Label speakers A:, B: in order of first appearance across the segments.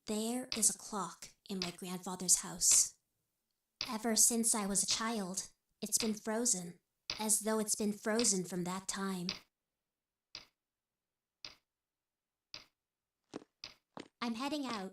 A: There is a clock in my grandfather's house. Ever since I was a child, it's been frozen, as though it's been frozen from that time. I'm heading out.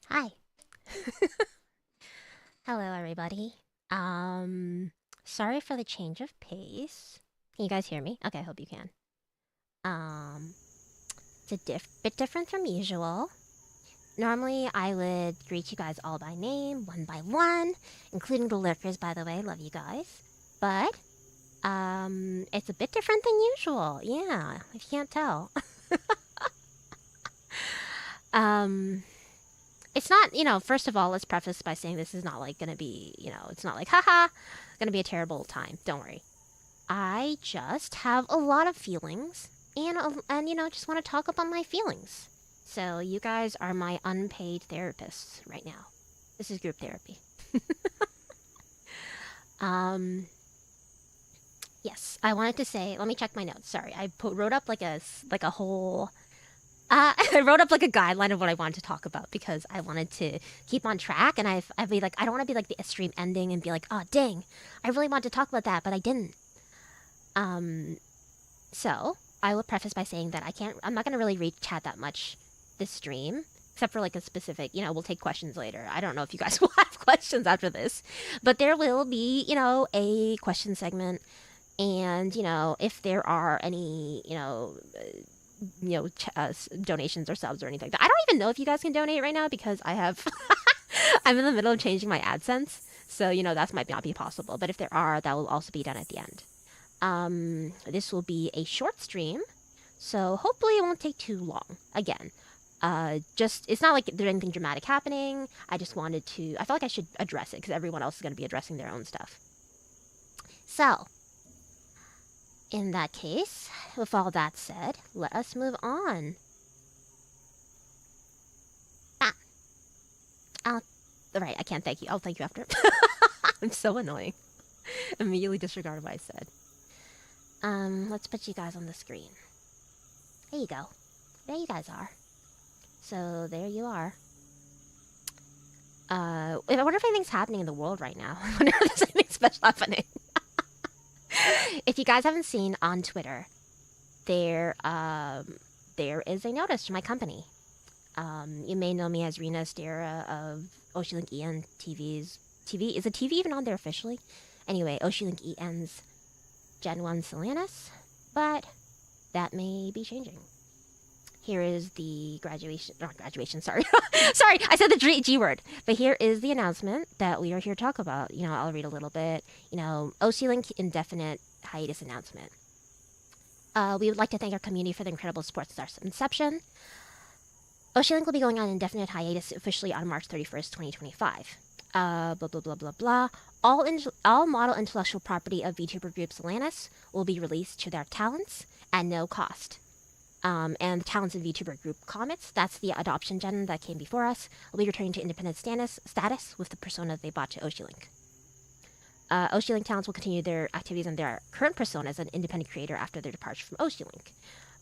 A: Hi. Hello, everybody. Sorry for the change of pace. Can you guys hear me? Okay, I hope you can. It's a bit different from usual. Normally, I would greet you guys all by name, one by one, including the lurkers, by the way. Love you guys. But, it's a bit different than usual. Yeah, if you can't tell. It's not, first of all, let's preface by saying this is not like gonna be, it's not like, haha, gonna be a terrible time. Don't worry. I just have a lot of feelings and just want to talk about my feelings. So you guys are my unpaid therapists right now. This is group therapy. Yes, I wanted to say, let me check my notes. Sorry, I wrote up like a whole I wrote up like a guideline of what I wanted to talk about because I wanted to keep on track, and I'd be like, I don't want to be like the stream ending and be like, oh dang, I really wanted to talk about that, but I didn't. So I will preface by saying that I'm not gonna really read chat that much this stream, except for like a specific, we'll take questions later. I don't know if you guys will have questions after this, but there will be, a question segment, and if there are any, donations or subs or anything like that. I don't even know if you guys can donate right now because I have I'm in the middle of changing my AdSense, so that might not be possible. But if there are, that will also be done at the end. This will be a short stream, so hopefully it won't take too long. Again, it's not like there's anything dramatic happening. I just wanted to. I felt like I should address it because everyone else is going to be addressing their own stuff. So, in that case, with all that said, let us move on. Right, I can't thank you. I'll thank you after. I'm so annoying. Immediately disregarded what I said. Let's put you guys on the screen. There you go. There you guys are. So, there you are. I wonder if anything's happening in the world right now. I wonder if there's anything special happening. If you guys haven't seen on Twitter, there is a notice to my company. You may know me as Rina Astera of OshiLinkEN TV's TV. Is the TV even on there officially? Anyway, OshiLinkEN's Gen 1 Solanus, but that may be changing. Here is the graduation, sorry. Sorry, I said the G word. But here is the announcement that we are here to talk about. I'll read a little bit. OSHILINK indefinite hiatus announcement. We would like to thank our community for the incredible support since our inception. OSHILINK will be going on indefinite hiatus officially on March 31st, 2025. Blah, blah, blah, blah, blah. All model intellectual property of VTuber group Solanus will be released to their talents at no cost. And the talents of VTuber group Comets, that's the adoption gen that came before us, will be returning to independent status with the persona they bought to OshiLink. OshiLink talents will continue their activities on their current persona as an independent creator after their departure from OshiLink.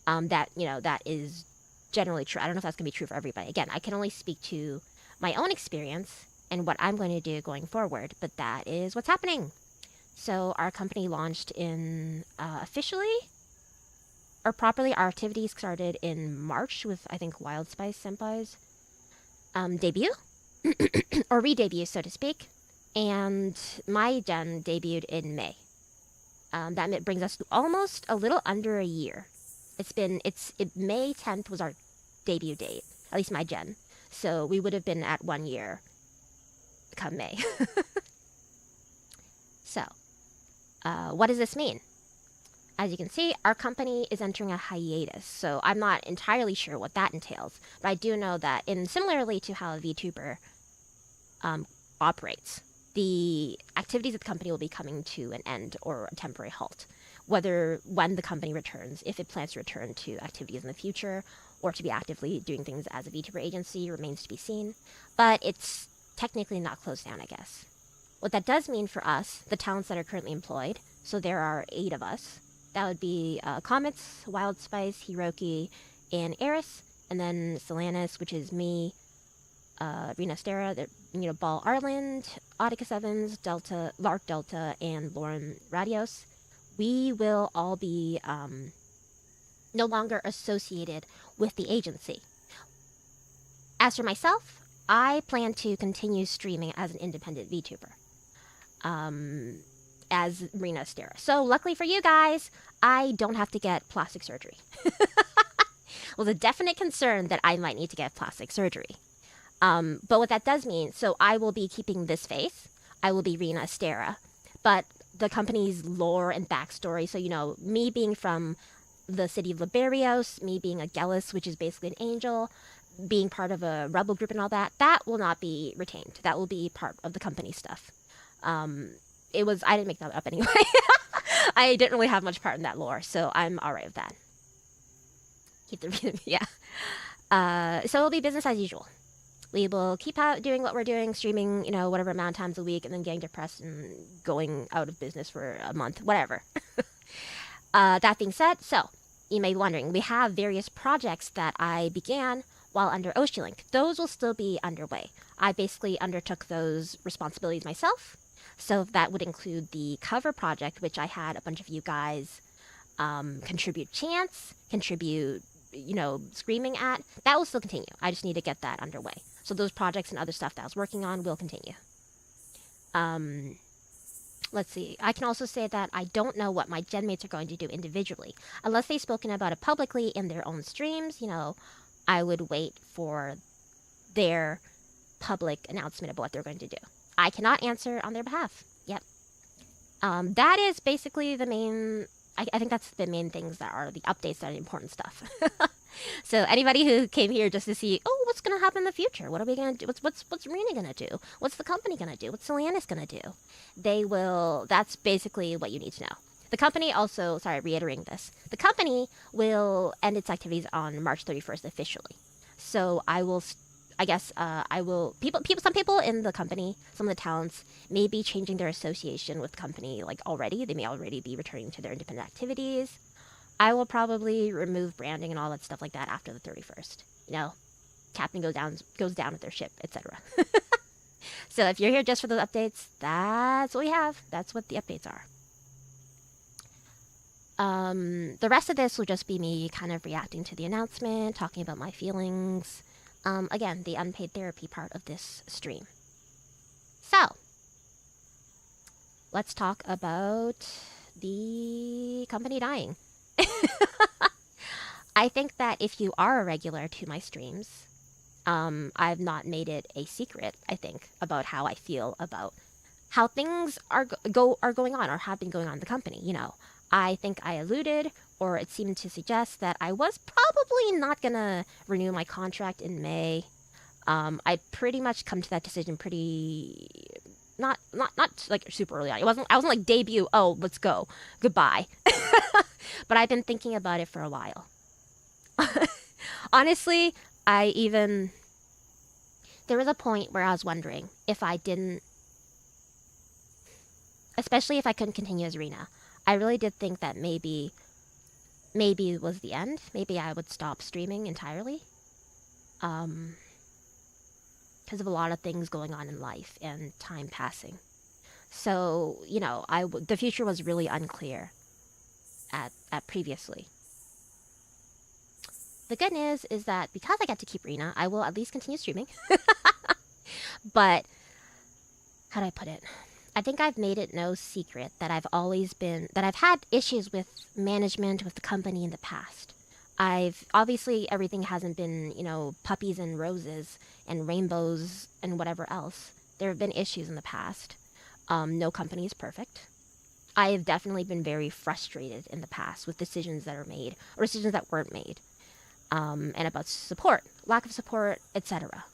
A: That is generally true. I don't know if that's going to be true for everybody. Again, I can only speak to my own experience and what I'm going to do going forward, but that is what's happening. So our company launched in officially or properly, our activities started in March with, I think, Wild Spice Senpai's debut, or re-debut, so to speak. And my gen debuted in May. That brings us to almost a little under a year. May 10th was our debut date, at least my gen. So we would have been at 1 year come May. So, What does this mean? As you can see, our company is entering a hiatus, so I'm not entirely sure what that entails, but I do know that similarly to how a VTuber operates, the activities of the company will be coming to an end or a temporary halt. When the company returns, if it plans to return to activities in the future or to be actively doing things as a VTuber agency remains to be seen, but it's technically not closed down, I guess. What that does mean for us, the talents that are currently employed, so there are 8 of us. That would be Comets, Wild Spice, Hiroki, and Eris, and then Solanus, which is me, Rina Astera, Ball Arland, Auticus Evans, Lark Delta, and Lauren Radios. We will all be no longer associated with the agency. As for myself, I plan to continue streaming as an independent VTuber. As Rina Astera. So luckily for you guys, I don't have to get plastic surgery. Well, the definite concern that I might need to get plastic surgery. But what that does mean, so I will be keeping this face. I will be Rina Astera. But the company's lore and backstory, so, me being from the city of Liberios, me being a Gellus, which is basically an angel, being part of a rebel group and all that, that will not be retained. That will be part of the company stuff. I didn't make that up anyway. I didn't really have much part in that lore, so I'm alright with that. Keep the rhythm, yeah. So it'll be business as usual. We will keep out doing what we're doing, streaming, whatever amount of times a week, and then getting depressed and going out of business for a month, whatever. That being said, so, you may be wondering, we have various projects that I began while under OSHILINK. Those will still be underway. I basically undertook those responsibilities myself. So that would include the cover project, which I had a bunch of you guys contribute chants, contribute, screaming at. That will still continue. I just need to get that underway. So those projects and other stuff that I was working on will continue. Let's see. I can also say that I don't know what my genmates are going to do individually. Unless they've spoken about it publicly in their own streams, I would wait for their public announcement of what they're going to do. I cannot answer on their behalf. Yep. That is basically the main... I think that's the main things that are the updates that are the important stuff. So anybody who came here just to see, what's going to happen in the future? What are we going to do? What's Rina going to do? What's the company going to do? What's Solanus going to do? That's basically what you need to know. The company also, reiterating this, the company will end its activities on March 31st officially. So some people in the company, some of the talents, may be changing their association with the company, already. They may already be returning to their independent activities. I will probably remove branding and all that stuff like that after the 31st. Captain goes down with their ship, etc. So if you're here just for those updates, that's what we have. That's what the updates are. The rest of this will just be me kind of reacting to the announcement, talking about my feelings. Again, the unpaid therapy part of this stream. So, let's talk about the company dying. I think that if you are a regular to my streams, I've not made it a secret, I think, about how I feel about how things are going on or have been going on in the company. I think I alluded, or it seemed to suggest that I was probably not gonna renew my contract in May. I pretty much come to that decision pretty not super early on. I wasn't like debut. Oh, let's go, goodbye. But I've been thinking about it for a while. Honestly, there was a point where I was wondering if I didn't, especially if I couldn't continue as Rina. I really did think that maybe it was the end. Maybe I would stop streaming entirely. Because of a lot of things going on in life and time passing. So, the future was really unclear at previously. The good news is that because I get to keep Rina, I will at least continue streaming. But, how do I put it? I think I've made it no secret that I've had issues with management with the company in the past. Obviously everything hasn't been, puppies and roses and rainbows and whatever else. There have been issues in the past. No company is perfect. I have definitely been very frustrated in the past with decisions that are made or decisions that weren't made, and about support, lack of support, etc.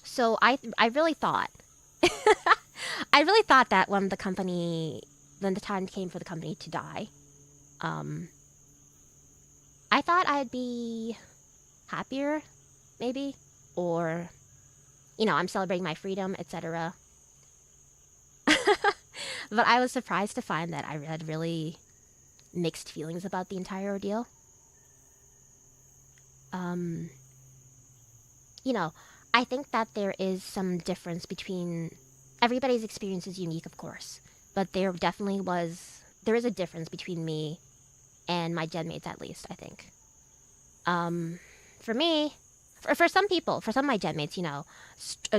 A: So I really thought I really thought that when the time came for the company to die, I thought I'd be happier, maybe, or I'm celebrating my freedom, etc. But I was surprised to find that I had really mixed feelings about the entire ordeal. I think that there is some difference between everybody's experience is unique, of course, but there is a difference between me and my gen mates, at least, I think. For me, for some people, for some of my gen mates,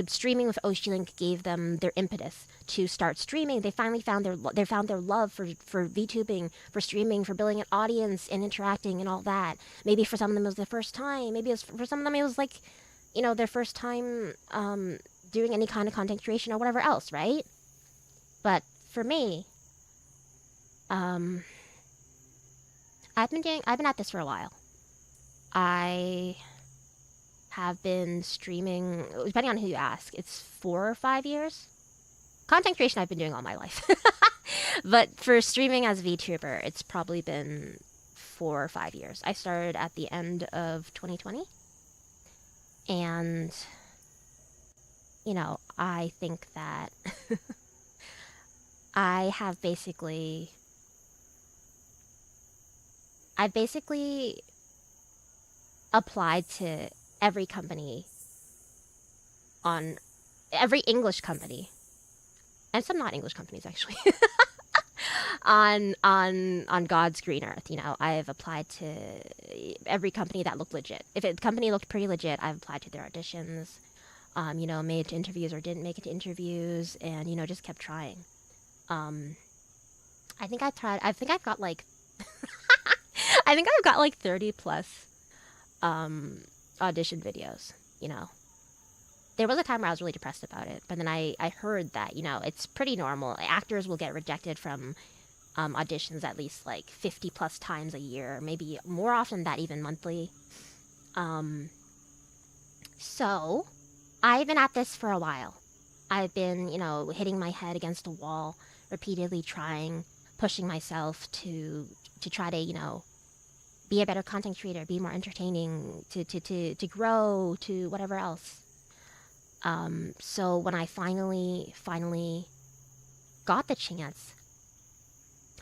A: streaming with OshiLink gave them their impetus to start streaming. They finally found their love for VTubing, for streaming, for building an audience and interacting and all that. Maybe for some of them it was their first time. Maybe for some of them it was like, their first time doing any kind of content creation or whatever else, right? But for me, I've been at this for a while. I have been streaming, depending on who you ask, it's 4 or 5 years. Content creation I've been doing all my life. But for streaming as VTuber, it's probably been 4 or 5 years. I started at the end of 2020. And, I think that I've basically applied to every company, on every English company, and some not English companies actually, on God's green earth. I've applied to every company that looked legit. If the company looked pretty legit, I've applied to their auditions, made it to interviews or didn't make it to interviews, and just kept trying. I think I've got like I think I've got like 30 plus audition videos. There was a time where I was really depressed about it, but then I heard that it's pretty normal. Actors will get rejected from auditions at least like 50 plus times a year, maybe more often than that, even monthly. So I've been at this for a while. I've been hitting my head against a wall, repeatedly trying, pushing myself to try to be a better content creator, be more entertaining, to grow, to whatever else. So when I finally got the chance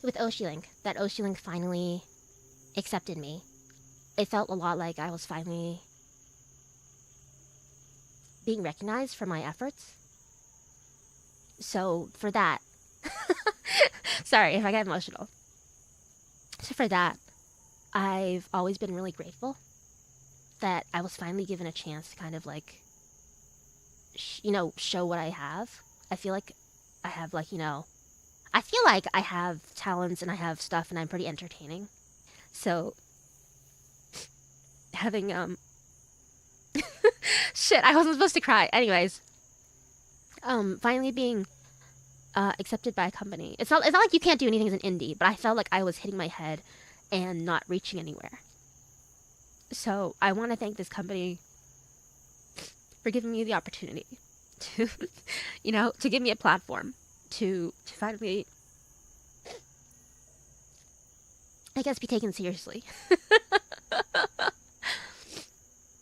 A: with OshiLink, that OshiLink finally accepted me, it felt a lot like I was finally being recognized for my efforts. So for that, sorry if I get emotional. So for that, I've always been really grateful that I was finally given a chance to kind of like, show what I have. I feel like I have I feel like I have talents and I have stuff and I'm pretty entertaining. So having, shit, I wasn't supposed to cry. Anyways, finally being accepted by a company. It's not like you can't do anything as an indie, but I felt like I was hitting my head and not reaching anywhere. So I want to thank this company for giving me the opportunity to, to give me a platform to finally, I guess, be taken seriously.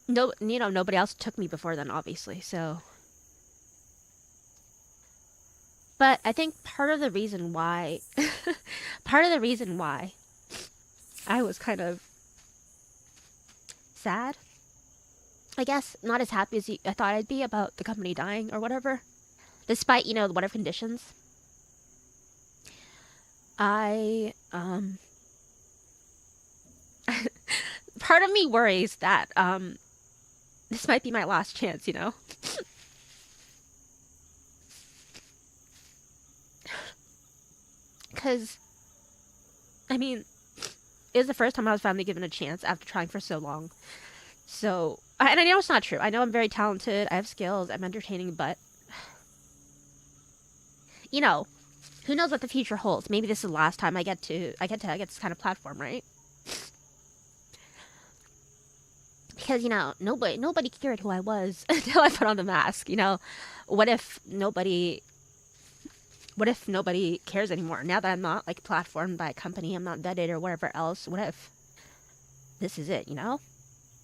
A: No, nobody else took me before then, obviously, so. But I think part of the reason why I was kind of sad, I guess, not as happy as I thought I'd be about the company dying or whatever, despite, whatever conditions. Part of me worries that, this might be my last chance, Because, I mean, it was the first time I was finally given a chance after trying for so long. So, and I know it's not true. I know I'm very talented, I have skills, I'm entertaining, but, who who knows what the future holds? Maybe this is the last time I get this kind of platform, right? Because, you know, nobody cared who I was until I put on the mask, you know? What if nobody cares anymore? Now that I'm not, like, platformed by a company, I'm not vetted or whatever else, what if this is it, you know?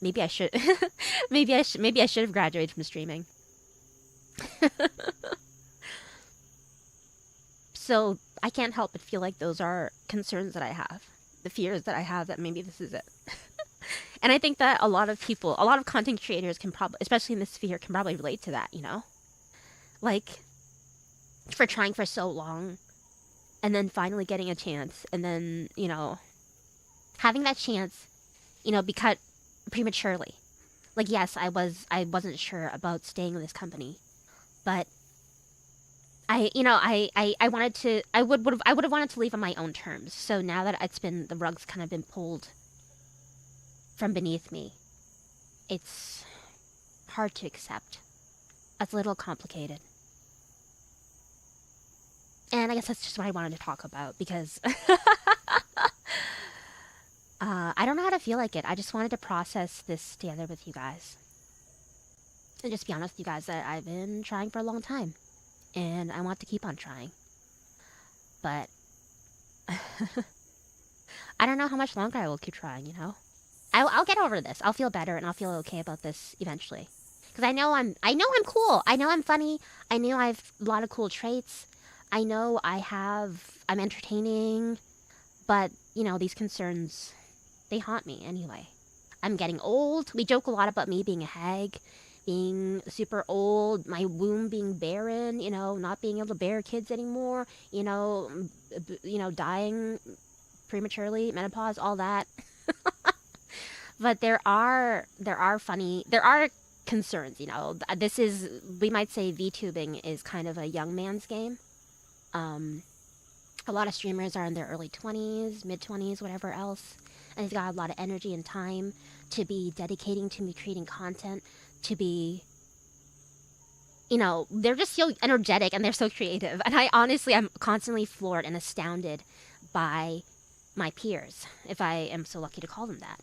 A: Maybe I should, maybe I should have graduated from streaming. So, I can't help but feel like those are concerns that I have. The fears that I have that maybe this is it. And I think that a lot of people, a lot of content creators can probably, especially in this sphere, can probably relate to that, you know? Like, for trying for so long, and then finally getting a chance, and then, you know, having that chance, you know, be cut prematurely. Like, yes, I wasn't sure about staying in this company, but I would have wanted to leave on my own terms. So now that the rug's kind of been pulled from beneath me, it's hard to accept. It's a little complicated. And I guess that's just what I wanted to talk about, because I don't know how to feel like it. I just wanted to process this together with you guys. And just be honest with you guys that I've been trying for a long time. And I want to keep on trying. But I don't know how much longer I will keep trying, you know? I'll get over this. I'll feel better and I'll feel okay about this eventually. Because I know I'm cool. I know I'm funny. I know I have a lot of cool traits. I know I'm entertaining. But, you know, these concerns, they haunt me anyway. I'm getting old. We joke a lot about me being a hag, being super old, my womb being barren, you know, not being able to bear kids anymore, you know, dying prematurely, menopause, all that. But there are concerns, you know. We might say VTubing is kind of a young man's game. A lot of streamers are in their early 20s, mid-20s, whatever else, and they've got a lot of energy and time to be dedicating to me creating content, to be, you know, they're just so energetic and they're so creative. And I'm constantly floored and astounded by my peers, if I am so lucky to call them that.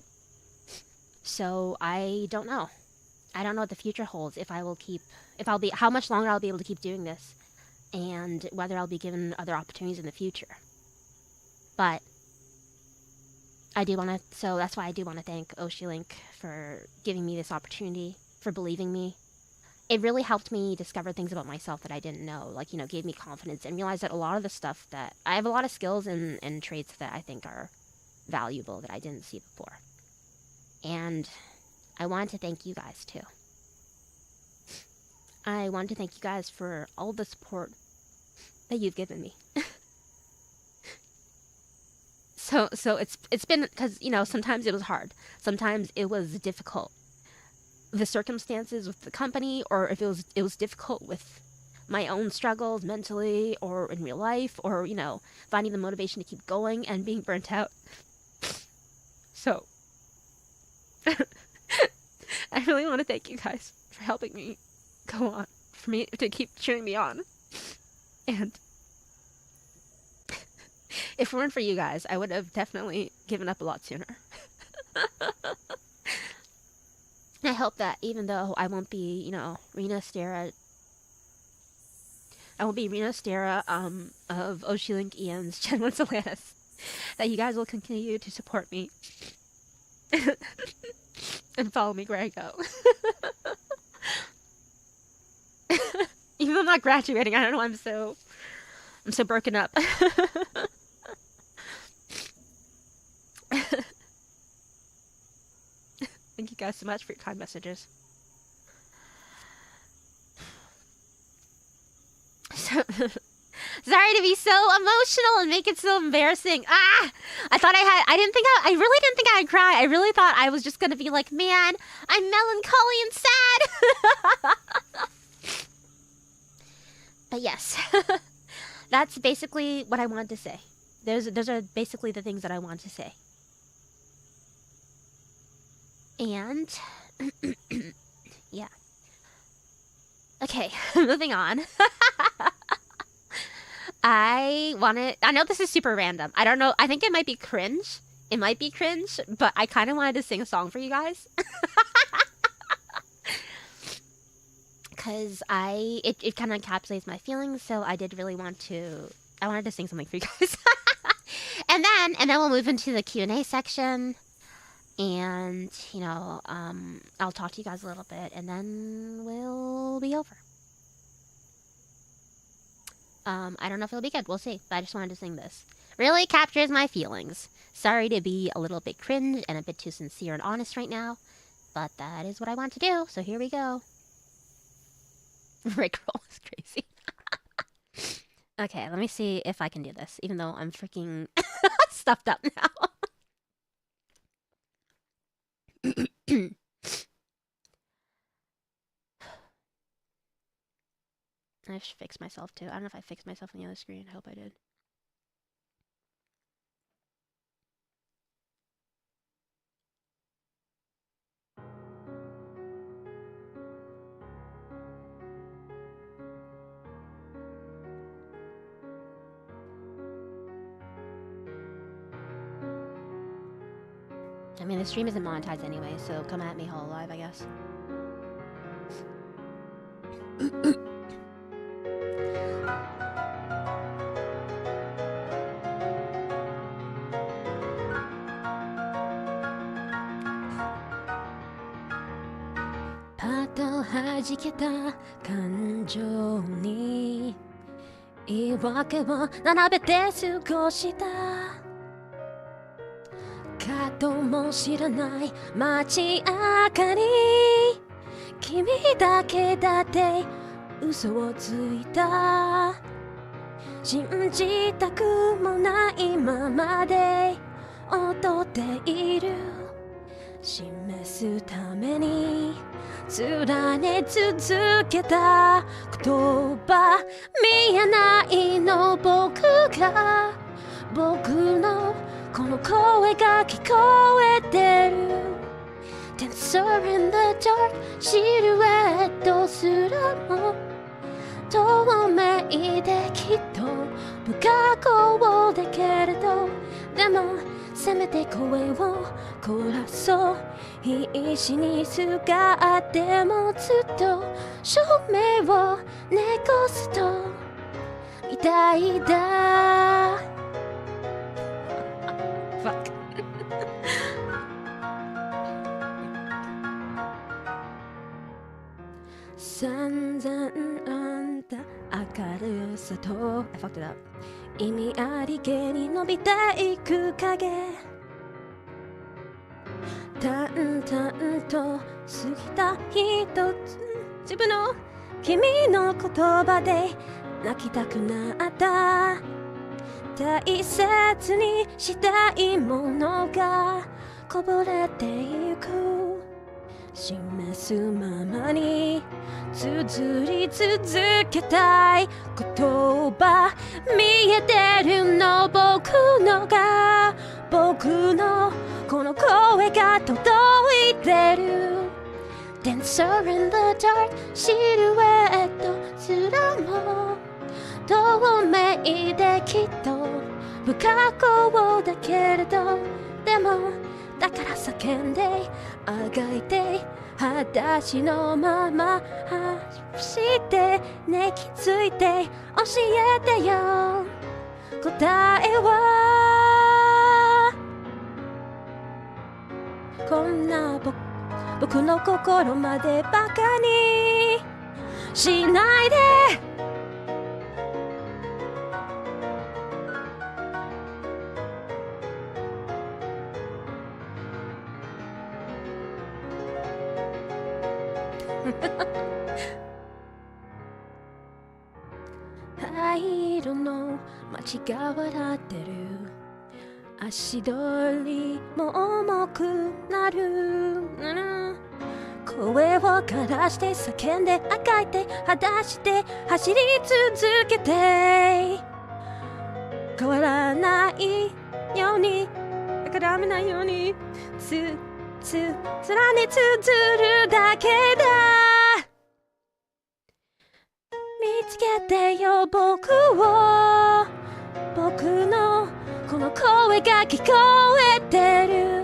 A: So I don't know. I don't know what the future holds, how much longer I'll be able to keep doing this, and whether I'll be given other opportunities in the future. But so that's why I do want to thank OSHILINK for giving me this opportunity, for believing me. It really helped me discover things about myself that I didn't know, like, you know, gave me confidence and realized that a lot of the stuff that I have a lot of skills and traits that I think are valuable that I didn't see before. And I wanted to thank you guys too. I wanted to thank you guys for all the support that you've given me. So it's been, because, you know, sometimes it was hard. Sometimes it was difficult. The circumstances with the company, or if it was difficult with my own struggles mentally or in real life, or, you know, finding the motivation to keep going and being burnt out. So I really want to thank you guys for helping me go on, for me to keep cheering me on. And if it weren't for you guys, I would have definitely given up a lot sooner. I hope that even though I won't be, you know, Rina Astera of OshiLinkEN's Genuine Atlantis, that you guys will continue to support me and follow me where I go. Even though I'm not graduating, I don't know, I'm so broken up. Thank you guys so much for your kind messages. Sorry to be so emotional and make it so embarrassing. I really didn't think I'd cry. I really thought I was just gonna be like, man, I'm melancholy and sad. But yes, that's basically what I wanted to say. Those are basically the things that I want to say. And yeah. Okay, moving on. I know this is super random. I don't know. I think it might be cringe. It might be cringe, but I kind of wanted to sing a song for you guys. Because it kind of encapsulates my feelings, so I did really want to, I wanted to sing something for you guys. and then we'll move into the Q&A section. And, you know, I'll talk to you guys a little bit, and then we'll be over. I don't know if it'll be good. We'll see. But I just wanted to sing this. Really captures my feelings. Sorry to be a little bit cringe and a bit too sincere and honest right now, but that is what I want to do, so here we go. Rickroll is crazy. Okay, let me see if I can do this, even though I'm freaking stuffed up now. I should fix myself too. I don't know if I fixed myself on the other screen. I hope I did. I mean, the stream isn't monetized anyway, so come at me whole live, I guess.パッと弾けた感情に言い訳を並べて過ごしたかとも知らない街明かり君だけだって嘘をついた信じたくもないままで踊っている示すために連ね続けた言葉見えないの僕が僕のこの声が聞こえてる Dancer in the dark シルエットすらも透明できっと不可抗だけれどでもせめて声を凝らそう必死にすがってもずっと照明を寝こすと痛いだFuck. 散々あんた明るさと I fucked it up 意味ありげに伸びていく影淡々と過ぎた一つ自分の君の言葉で泣きたくなった大切にしたいものがこぼれていく示すままに綴り続けたい言葉見えてるの僕のが僕のこの声が届いてる Dancer in the dark シルエットすらも透明できっと不可抗だけれどでもだから叫んであがいて裸足のまま走ってね気づいて教えてよ答えはこんな僕の心までバカにしないで灰色の街が笑ってる足取りも重くなる声を枯らして叫んであがいて裸足で走り続けて変わらないように諦めないように連ね綴るだけだ見つけてよ僕を僕のこの声が聞こえてる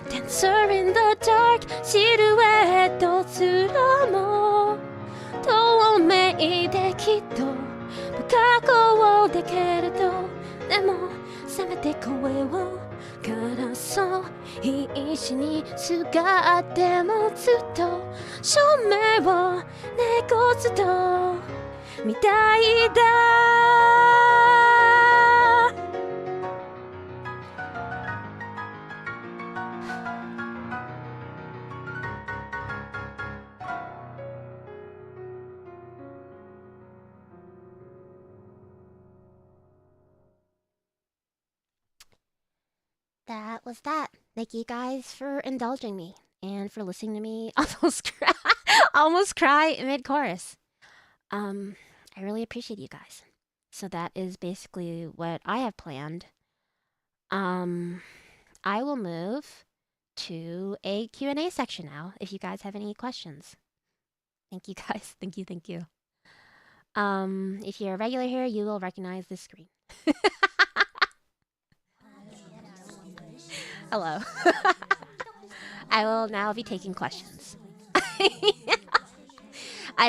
A: Dancer in the dark シルエットすらも透明できっと不可抗だけれどでもせめて声をからそう必死にすがってもずっと照明を猫ずとみたいだThat was that. Thank you guys for indulging me and for listening to me almost cry mid-chorus. I really appreciate you guys. So that is basically what I have planned. I will move to a Q&A section now if you guys have any questions. Thank you guys. Thank you. If you're a regular here, you will recognize this screen. Hello. I will now be taking questions.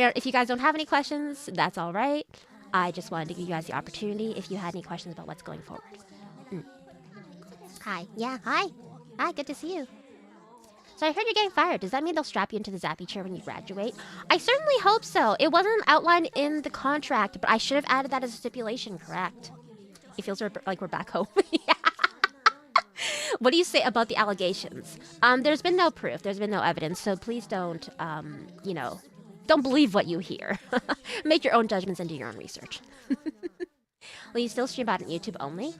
A: If you guys don't have any questions, that's all right. I just wanted to give you guys the opportunity if you had any questions about what's going forward. Hi. Yeah, hi. Hi, good to see you. So I heard you're getting fired. Does that mean they'll strap you into the Zappy chair when you graduate? I certainly hope so. It wasn't outlined in the contract, but I should have added that as a stipulation, correct? It feels like we're back home. Yeah. What do you say about the allegations? There's been no proof. There's been no evidence. So please don't, don't believe what you hear. Make your own judgments and do your own research. Will you still stream out on YouTube only?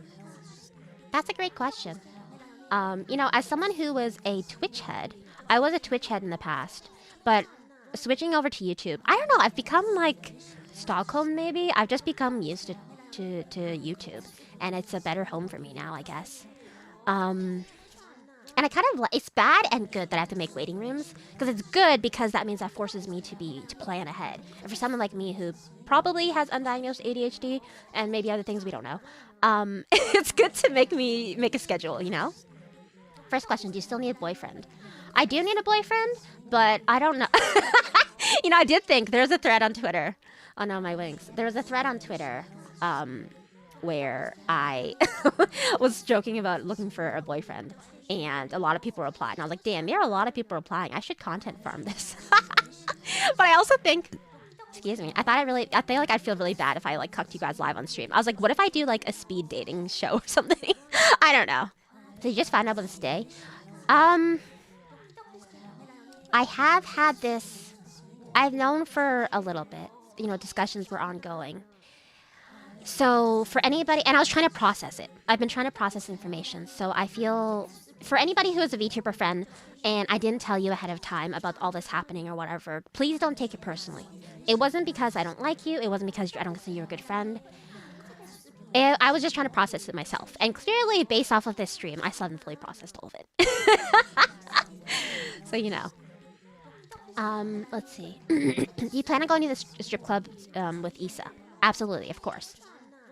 A: That's a great question. As someone who was a Twitch head, I was a Twitch head in the past, but switching over to YouTube, I don't know, I've become like Stockholm maybe. I've just become used to YouTube, and it's a better home for me now, I guess. And I kind of it's bad and good that I have to make waiting rooms, because it's good because that means that forces me to plan ahead. And for someone like me who probably has undiagnosed ADHD and maybe other things we don't know, it's good to make a schedule, you know? First question, do you still need a boyfriend? I do need a boyfriend, but I don't know. I did think there's a thread on Twitter. Oh no, my wings. There was a thread on Twitter, where I was joking about looking for a boyfriend, and a lot of people replied, and I was like, damn, there are a lot of people replying. I should content farm this. But I also think, excuse me, I feel like I'd feel really bad if I like cucked you guys live on stream. I was like, what if I do like a speed dating show or something? I don't know. So you just found out about this day? I have had this, I've known for a little bit, discussions were ongoing. So for anybody, and I was trying to process it. I've been trying to process information. So I feel, for anybody who is a VTuber friend, and I didn't tell you ahead of time about all this happening or whatever, please don't take it personally. It wasn't because I don't like you. It wasn't because I don't consider you a good friend. I was just trying to process it myself. And clearly, based off of this stream, I still haven't fully processed all of it. So, let's see. You plan on going to the strip club with Issa? Absolutely, of course.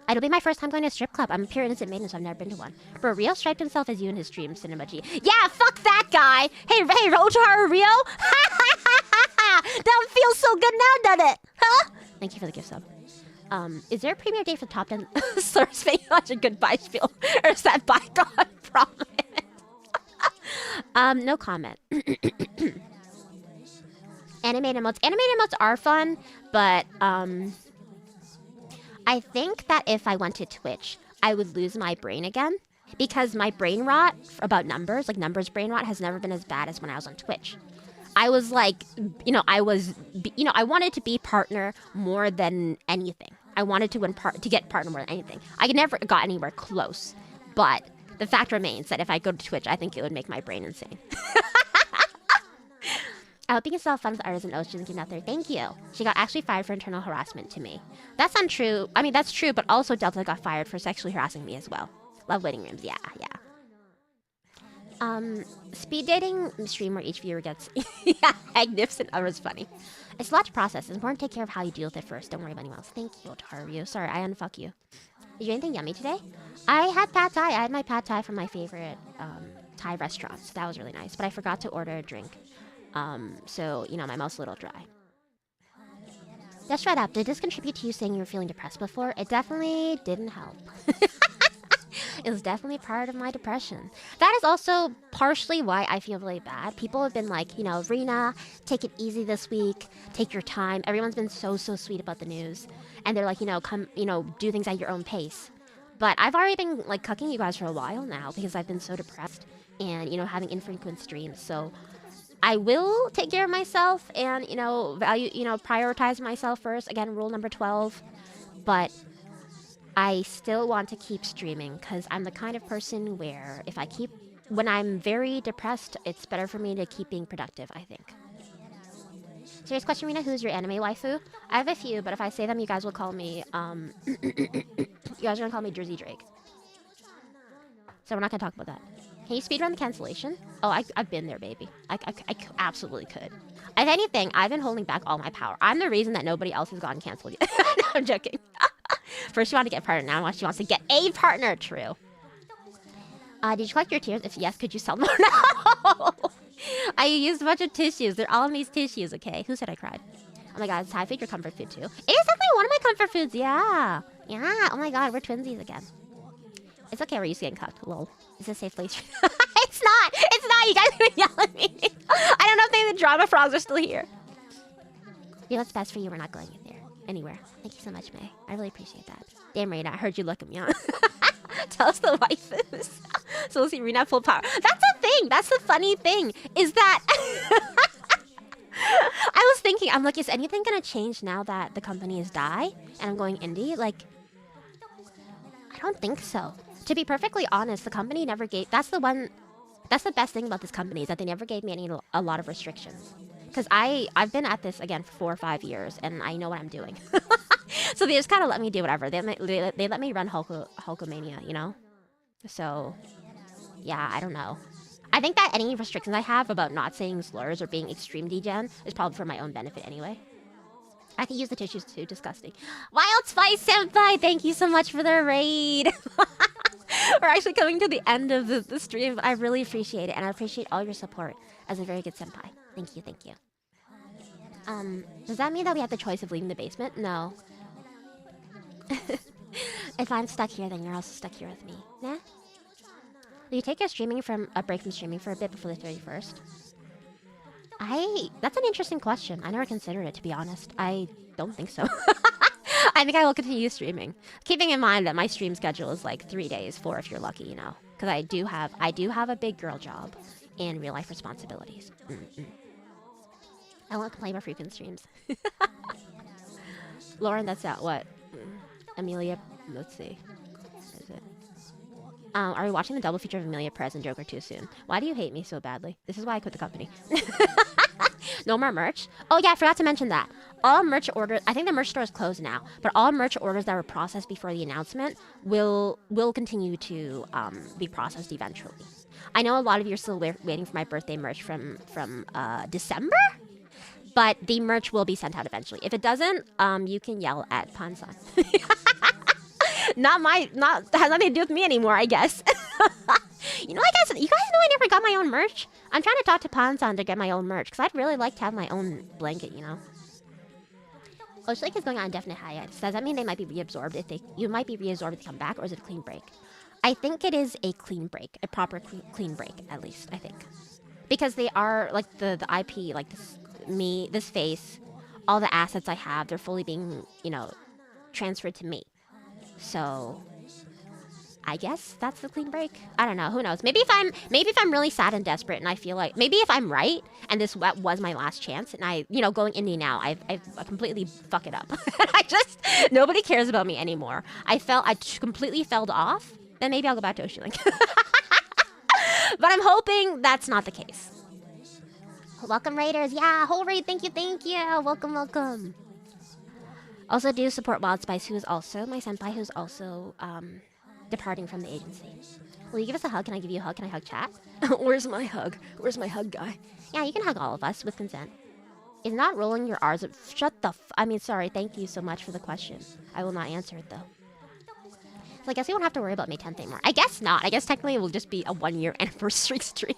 A: It'll be my first time going to a strip club. I'm a pure innocent maiden, so I've never been to one. Bro, Rio striped himself as you in his stream, Cinema G. Yeah, fuck that guy! Hey, Rojar Rio? That feels so good now, doesn't it? Huh? Thank you for the gift sub. Is there a premiere date for Top 10 slurs fake such a goodbye spiel? Or is that bygone promise? No comment. Animated emotes are fun, but I think that if I went to Twitch, I would lose my brain again, because my brain rot about numbers, like numbers brain rot, has never been as bad as when I was on Twitch. I was like, I wanted to be partner more than anything. I wanted to get partner more than anything. I never got anywhere close, but the fact remains that if I go to Twitch, I think it would make my brain insane. I hope you can still have fun with artists and Ocean getting out there. Thank you. She got actually fired for internal harassment to me. That's untrue. I mean, that's true, but also Delta got fired for sexually harassing me as well. Love waiting rooms. Yeah. Speed dating stream where each viewer gets yeah, magnificent. That was funny. It's a lot to process. It's important to take care of how you deal with it first. Don't worry about anyone else. Thank you, Otaru. Sorry, I unfuck you. Did you do anything yummy today? I had pad thai. I had my pad thai from my favorite Thai restaurant. So that was really nice. But I forgot to order a drink. So, you know, my mouth's a little dry. Just shut up. Did this contribute to you saying you were feeling depressed before? It definitely didn't help. It was definitely part of my depression. That is also partially why I feel really bad. People have been like, you know, Rina, take it easy this week. Take your time. Everyone's been so sweet about the news. And they're like, you know, come, you know, do things at your own pace. But I've already been like cucking you guys for a while now because I've been so depressed and, you know, having infrequent streams. So I will take care of myself and, you know, prioritize myself first. Again, rule number 12. But I still want to keep streaming because I'm the kind of person where when I'm very depressed, it's better for me to keep being productive, I think. Serious question, Rina, who's your anime waifu? I have a few, but if I say them, you guys will call me, you guys are gonna call me Jersey Drake. So we're not gonna talk about that. Can you speedrun the cancellation? Oh, I've been there, baby. I absolutely could. If anything, I've been holding back all my power. I'm the reason that nobody else has gotten canceled yet. No, I'm joking. First she wanted to get a partner, now she wants to get a partner. True. Did you collect your tears? If yes, could you sell them? No! I used a bunch of tissues. They're all in these tissues, okay? Who said I cried? Oh my god, it's Thai food, your comfort food too. It is definitely one of my comfort foods, yeah. Yeah, oh my god, we're twinsies again. It's okay, we're used to getting cucked, lol. Is this a safe place? It's not! You guys are gonna yell at me. I don't know if any of the drama frogs are still here. Do what's best for you, we're not going anywhere. Thank you so much, May. I really appreciate that. Damn, Rina, I heard you look at me. Tell us the waifus. So we'll see Rina full power. That's the thing. That's the funny thing. Is that I was thinking, I'm like, is anything gonna change now that the company is die and I'm going indie? Like, I don't think so. To be perfectly honest, the company never gave. That's the best thing about this company is that they never gave me a lot of restrictions. Because I've been at this again for 4 or 5 years and I know what I'm doing. So they just kind of let me do whatever. They let me run Hulkamania, you know? So, yeah, I don't know. I think that any restrictions I have about not saying slurs or being extreme degen is probably for my own benefit anyway. I can use the tissues too, disgusting. Wild Spice Senpai, thank you so much for the raid. We're actually coming to the end of the stream. I really appreciate it, and I appreciate all your support as a very good senpai. Thank you, thank you. Does that mean that we have the choice of leaving the basement? No. If I'm stuck here, then you're also stuck here with me. Nah? Will you take a break from streaming for a bit before the 31st? That's an interesting question. I never considered it, to be honest. I don't think so. I think I will continue streaming. Keeping in mind that my stream schedule is like 3 days, 4 if you're lucky, you know. Because I do have a big girl job and real life responsibilities. I won't complain about frequent streams. Lauren, that's out. What? Amelia, let's see. What is it? Are we watching the double feature of Amelia Perez and Joker too soon? Why do you hate me so badly? This is why I quit the company. No more merch? Oh yeah, I forgot to mention that. All merch orders, I think the merch store is closed now, but all merch orders that were processed before the announcement will continue to be processed eventually. I know a lot of you are still waiting for my birthday merch from December, but the merch will be sent out eventually. If it doesn't, you can yell at Pansan. Has nothing to do with me anymore, I guess. You know, you guys know I never got my own merch? I'm trying to talk to Pansan to get my own merch, because I'd really like to have my own blanket, you know? OSHILINK is going on indefinite hiatus. Does that mean they might be reabsorbed you might be reabsorbed if they come back, or is it a clean break? I think it is a clean break. A proper clean break, at least, I think. Because they are, like, the IP, like, this face, all the assets I have, they're fully being, you know, transferred to me. So I guess that's the clean break. I don't know. Who knows? Maybe if I'm really sad and desperate, and I feel like maybe if I'm right and this was my last chance, and I, you know, going indie now, I completely fuck it up. Nobody cares about me anymore. I completely fell off. Then maybe I'll go back to OshiLink. But I'm hoping that's not the case. Welcome raiders. Yeah, whole raid. Thank you. Welcome. Also do support Wild Spice, who is also my senpai, who's also departing from the agency. Will you give us a hug? Can I give you a hug? Can I hug chat? Where's my hug? Where's my hug guy? Yeah, you can hug all of us with consent. Is not rolling your R's. Shut the I mean, sorry. Thank you so much for the question. I will not answer it, though. So I guess we won't have to worry about May 10th anymore. I guess not. I guess technically it will just be a 1-year anniversary stream.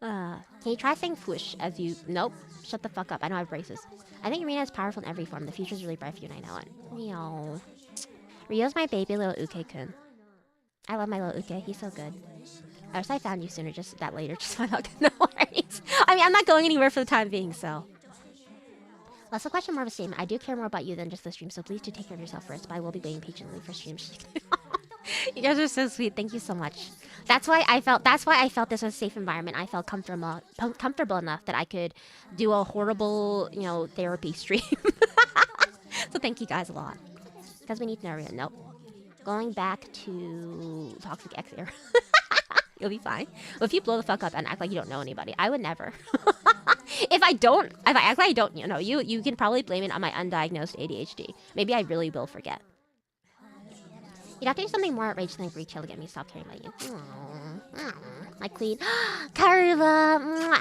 A: Can you try saying fwoosh as you... Nope. Shut the fuck up. I know I have braces. I think Rina is powerful in every form. The future's really bright for you and I know it. Meow. Rio's my baby little Uke-kun. I love my little Uke. He's so good. I wish I found you sooner, just that later. Just find out. No worries. I mean, I'm not going anywhere for the time being, so... Less a question, more of a statement. I do care more about you than just the stream, so please do take care of yourself first, but I will be waiting patiently for streams. You guys are so sweet. Thank you so much. That's why I felt this was a safe environment. I felt comfortable enough that I could do a horrible, you know, therapy stream. So thank you guys a lot. Because we need to know. Nope. Going back to Toxic X era. You'll be fine. Well, if you blow the fuck up and act like you don't know anybody, I would never. If I act like I don't, you know, you can probably blame it on my undiagnosed ADHD. Maybe I really will forget. You'd have to do something more outrageous than retail to get me to stop caring about you. My queen. Karva.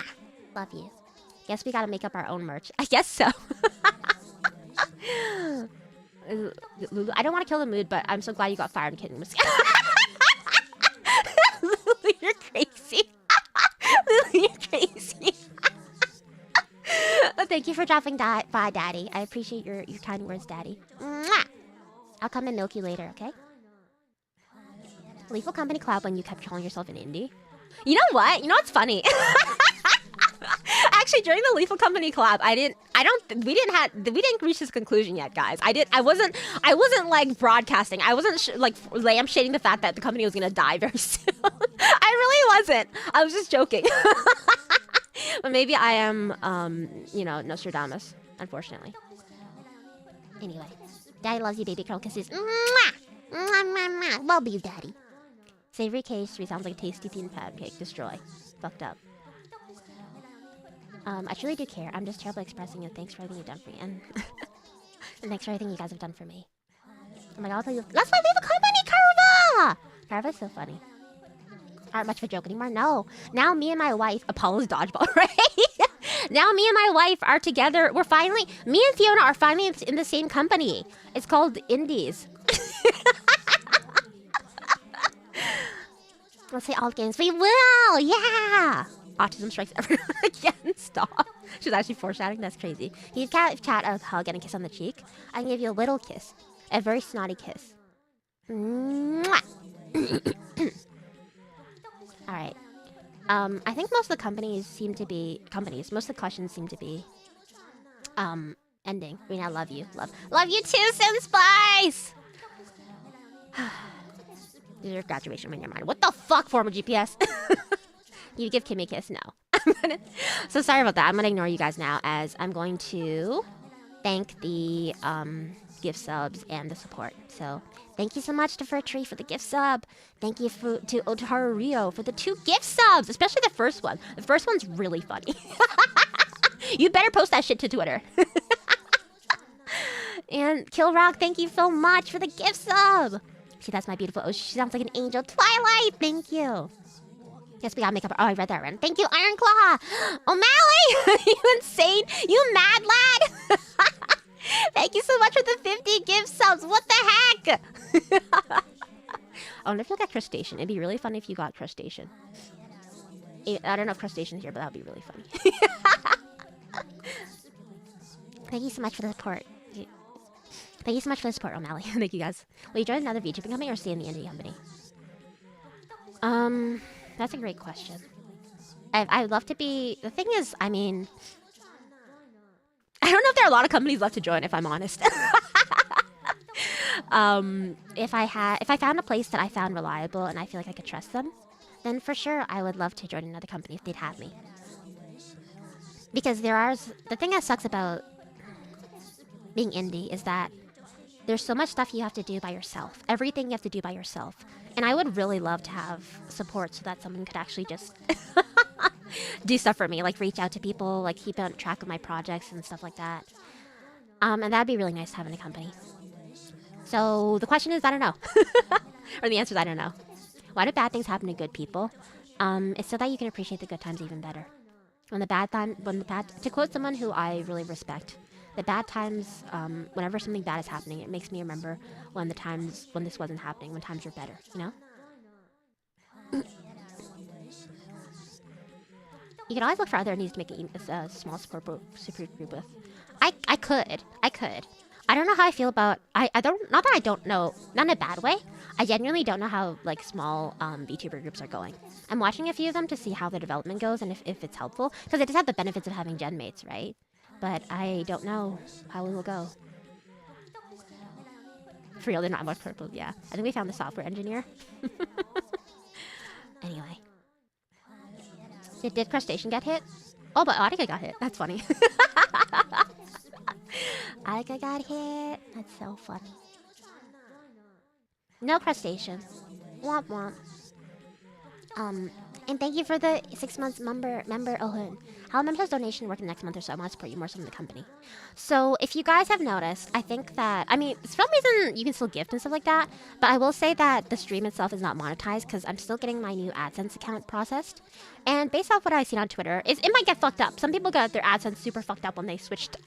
A: Love you. Guess we gotta make up our own merch. I guess so. Lulu, I don't want to kill the mood, but I'm so glad you got fired. I'm kidding. Lulu, you're crazy. Lulu, you're crazy. Thank you for dropping that by, Daddy. I appreciate your kind words, Daddy. I'll come and milk you later, okay? Lethal Company collab when you kept calling yourself an indie. You know what? You know what's funny? Actually, during the Lethal Company collab, we didn't reach this conclusion yet, guys. I wasn't like broadcasting. I wasn't like lampshading the fact that the company was gonna die very soon. I really wasn't. I was just joking. But maybe I am, you know, Nostradamus, unfortunately. Anyway, Daddy loves you, baby. Curl kisses. Mwah! Mwah, mwah, mwah. Love you, Daddy. Savory K3 sounds like a tasty themed pancake. Destroy. Fucked up. I truly do care. I'm just terrible at expressing it. Thanks for everything you've done for me. And, and thanks for everything you guys have done for me. Oh my god, I'll tell you. That's why we have a company, Karva! Karva's so funny. Aren't much of a joke anymore. No. Now me and my wife... Apollo's dodgeball, right? Now me and my wife are together. Me and Fiona are finally in the same company. It's called Indies. Let's say all games. We will! Yeah! Autism strikes everyone again. Stop. She's actually foreshadowing. That's crazy. You can chat a hug and a kiss on the cheek. I can give you a little kiss. A very snotty kiss. Mwah! Alright. I think most of the companies seem to be... Most of the questions seem to be... ending. Rina, I love you. Love you too, Sim Spice! Your graduation ring in your mind. What the fuck, former GPS? You give Kimmy a kiss? No. So sorry about that. I'm gonna ignore you guys now as I'm going to thank the gift subs and the support. So thank you so much to Furtree for the gift sub. Thank you to Otaru Rio for the 2 gift subs, especially the first one. The first one's really funny. You better post that shit to Twitter. And Killrock, thank you so much for the gift sub. See, that's my beautiful Oshi. She sounds like an angel. Twilight, thank you. Yes, we gotta make up. Oh, I read that already. Thank you, Ironclaw. O'Malley, you insane. You mad lad. Thank you so much for the 50 gift subs. What the heck? I wonder if you got crustacean. It'd be really funny if you got crustacean. I don't know if crustacean's here, but that would be really funny. Thank you so much for the support. Thank you so much for the support, O'Malley. Thank you, guys. Will you join another VTubing company or stay in the indie company? That's a great question. I'd love to be... The thing is, I mean... I don't know if there are a lot of companies left to join, if I'm honest. If I found a place that I found reliable and I feel like I could trust them, then for sure I would love to join another company if they'd have me. Because the thing that sucks about being indie is that there's so much stuff you have to do by yourself. Everything you have to do by yourself. And I would really love to have support so that someone could actually just do stuff for me. Like reach out to people, like keep on track of my projects and stuff like that. And that'd be really nice to have in a company. So the question is, I don't know. Or the answer is, I don't know. Why do bad things happen to good people? It's so that you can appreciate the good times even better. To quote someone who I really respect, the bad times, whenever something bad is happening, it makes me remember when this wasn't happening, when times were better, you know? You could always look for other needs to make a small support group with. I could. I don't know how I feel about, I don't, not that I don't know, not in a bad way. I genuinely don't know how, like, small VTuber groups are going. I'm watching a few of them to see how the development goes and if it's helpful. Because it does have the benefits of having gen mates, right? But I don't know how it will go. For real, they're not much purple, yeah. I think we found the software engineer. Anyway. Did Crustacean get hit? Oh, but Audica got hit. That's funny. Audica got hit. That's so funny. No Crustacean. Womp womp. And thank you for the 6 months member Ohun. How members' donation work in the next month or so? I want to support you more so than the company. So if you guys have noticed, I think that, I mean, for some reason you can still gift and stuff like that, but I will say that the stream itself is not monetized because I'm still getting my new AdSense account processed. And based off what I've seen on Twitter, it might get fucked up. Some people got their AdSense super fucked up when they switched,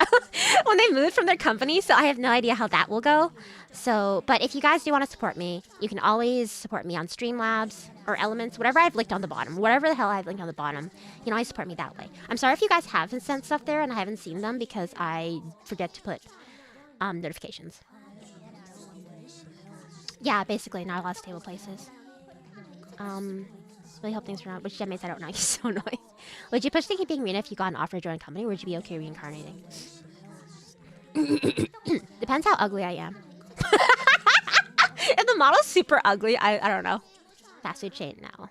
A: when they moved from their company, so I have no idea how that will go. So, but if you guys do want to support me, you can always support me on Streamlabs or Elements, whatever I've linked on the bottom, whatever the hell I've linked on the bottom, you can always support me that way. I'm sorry if you guys haven't sent stuff there and I haven't seen them because I forget to put notifications. Yeah, basically, not a lot of stable places. Really hope things turn out. Which genmates I don't know. You're so annoying. Would you push to keep being Rina if you got an offer to join a company, or would you be okay reincarnating? Depends how ugly I am. If the model's super ugly, I don't know. Fast food chain now.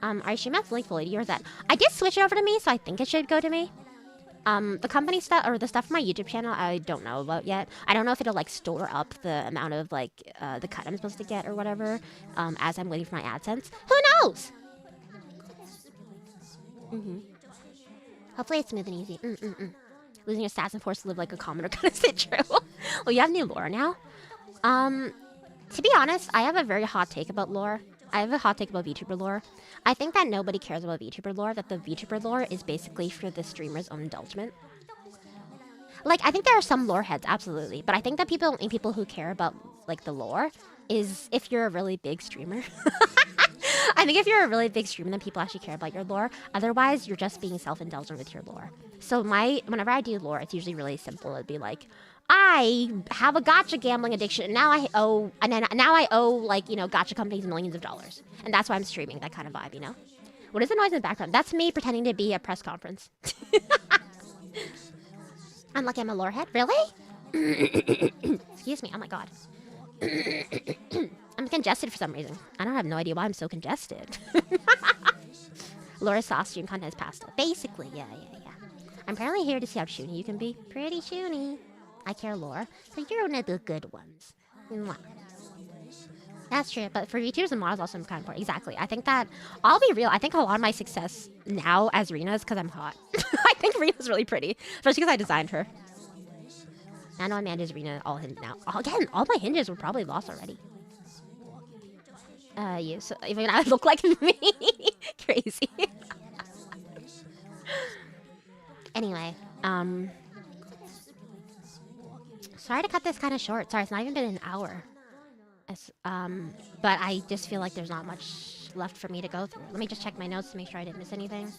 A: Are you streaming at Link Validity or is that? I did switch it over to me, so I think it should go to me. The company stuff or the stuff from my YouTube channel, I don't know about yet. I don't know if it'll like store up the amount of like the cut I'm supposed to get or whatever as I'm waiting for my AdSense. Who knows? Hopefully it's smooth and easy. Losing your stats and forced to live like a commoner kind of stay true. Well, you have new lore now. To be honest, I have a very hot take about lore. I have a hot take about VTuber lore. I think that nobody cares about VTuber lore, that the VTuber lore is basically for the streamer's own indulgence. Like, I think there are some lore heads, absolutely, but I think that people who care about, like, the lore is if you're a really big streamer. I think if you're a really big streamer, then people actually care about your lore. Otherwise, you're just being self-indulgent with your lore. So whenever I do lore, it's usually really simple. It'd be like, I have a gacha gambling addiction, and now I owe like, you know, gacha companies millions of dollars. And that's why I'm streaming, that kind of vibe, you know? What is the noise in the background? That's me pretending to be a press conference. I'm like, I'm a lore head? Really? Excuse me, oh my god. I'm congested for some reason. I don't have no idea why I'm so congested. Laura's sauce stream content is pasta. Basically, yeah. I'm apparently here to see how shoony you can be. Pretty shoony. I care, Laura. So you're one of the good ones. Mwah. That's true, but for VTubers and models also kind of important. Exactly. I think that, I'll be real, I think a lot of my success now as Rina is because I'm hot. I think Rina's really pretty, especially because I designed her. I know Amanda's Rina all hinge now. Again, all my hinges were probably lost already. You, so even I look like me. Crazy. Anyway, sorry to cut this kind of short. Sorry, it's not even been an hour. But I just feel like there's not much left for me to go through. Let me just check my notes to make sure I didn't miss anything.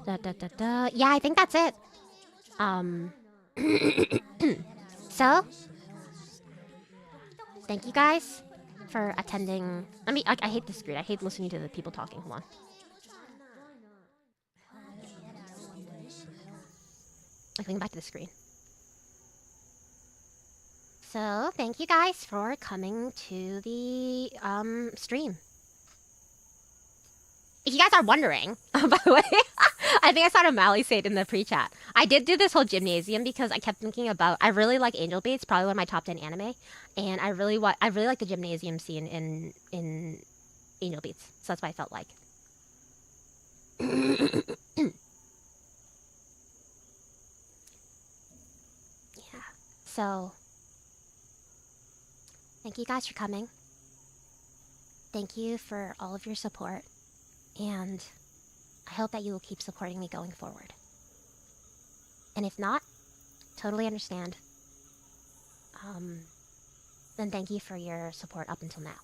A: Yeah, I think that's it. So, thank you guys for attending. I hate this screen. I hate listening to the people talking. Hold on. Going back to the screen. So, thank you guys for coming to the stream. If you guys are wondering, by the way, I think I saw O'Malley say it in the pre-chat. I did do this whole gymnasium because I kept thinking about, I really like Angel Beats, probably one of my top 10 anime, and I really like the gymnasium scene in Angel Beats, so that's what I felt like. Yeah, so Thank you guys for coming. Thank you for all of your support. And I hope that you will keep supporting me going forward. And if not, totally understand. Then thank you for your support up until now.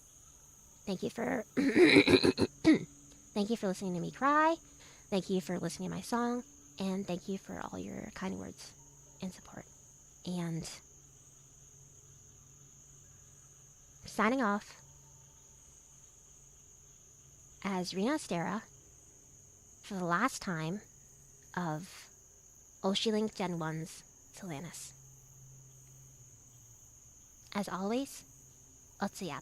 A: Thank you for thank you for listening to me cry. Thank you for listening to my song, and thank you for all your kind words and support. And signing off as Rina Astera for the last time of OshiLink Gen 1's Solanas. As always, Otsuyap.